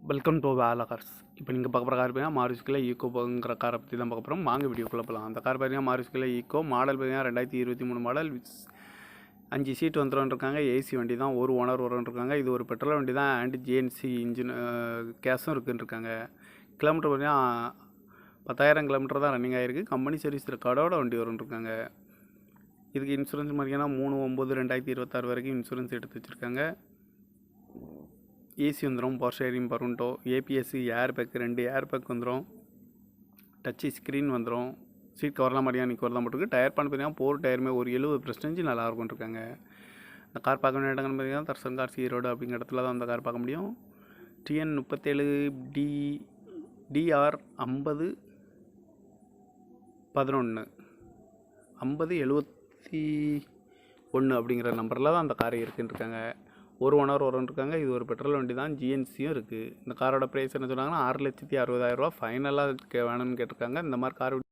Welcome to Vela cars. இப்போ நீங்கள் பார்க்க போகிற கார் பார்த்தீங்கன்னா மாருதிக்குள்ள ஈக்கோங்கிற காரை பற்றி தான் பார்க்க போகிறோம். வாங்க வீடியோக்குள்ளே போகலாம். அந்த கார் பார்த்தீங்கன்னா மாருதிக்குள்ள ஈக்கோ மாடல் பார்த்தீங்கன்னா 2023 மாடல். 5 சீட் வந்துடும் இருக்காங்க. ஏசி வண்டி தான், ஒரு ஓனர் வரும் இருக்காங்க. இது ஒரு பெட்ரோல் வண்டி தான், அண்ட் ஜிஎன்சி இன்ஜின் கேஸும் இருக்குன்னு இருக்காங்க. கிலோமீட்டர் பார்த்தீங்கன்னா 10,000 கிலோமீட்டர் தான் ரன்னிங் ஆகிருக்கு. கம்பெனி சர்வீஸ் ரெக்கார்டோட வண்டி வரும் இருக்காங்க. இதுக்கு இன்சூரன்ஸ் பார்த்தீங்கன்னா 3/9/2026 வரைக்கும் இன்சூரன்ஸ் எடுத்து வச்சுருக்காங்க. ஏசி வந்துடும், பவர் ஷேரிங், பருண்டோ, ABS, air bag, 2 air bag வந்துடும், டச்சு ஸ்க்ரீன் வந்துடும். சீட் கவர்லாம் மாதிரியா நிற்க தான் போட்டுருக்கு. டயர் பண்ண பார்த்தீங்கன்னா 4 டயருமே ஒரு 70% நல்லாயிருக்கும் இருக்காங்க. இந்த கார் பார்க்க வேண்டிய இடங்கள்னு பார்த்தீங்கன்னா தர்சன் கார்ஸ் ஈரோடு அப்படிங்கிற இடத்துல தான் அந்த கார் பார்க்க முடியும். TN 37 DR 50 11 50 71 அப்படிங்கிற நம்பரில் தான் அந்த கார் இருக்குன்னு இருக்காங்க. ஒரு ஓனர் வரும்னு இருக்காங்க. இது ஒரு பெட்ரோல் வண்டி தான், ஜிஎன்சியும் இருக்குது. இந்த காரோட ப்ரைஸ் என்ன சொன்னாங்கன்னா 6,60,000 ஃபைனலாக வேணும்னு கேட்டிருக்காங்க. இந்த மாதிரி கார்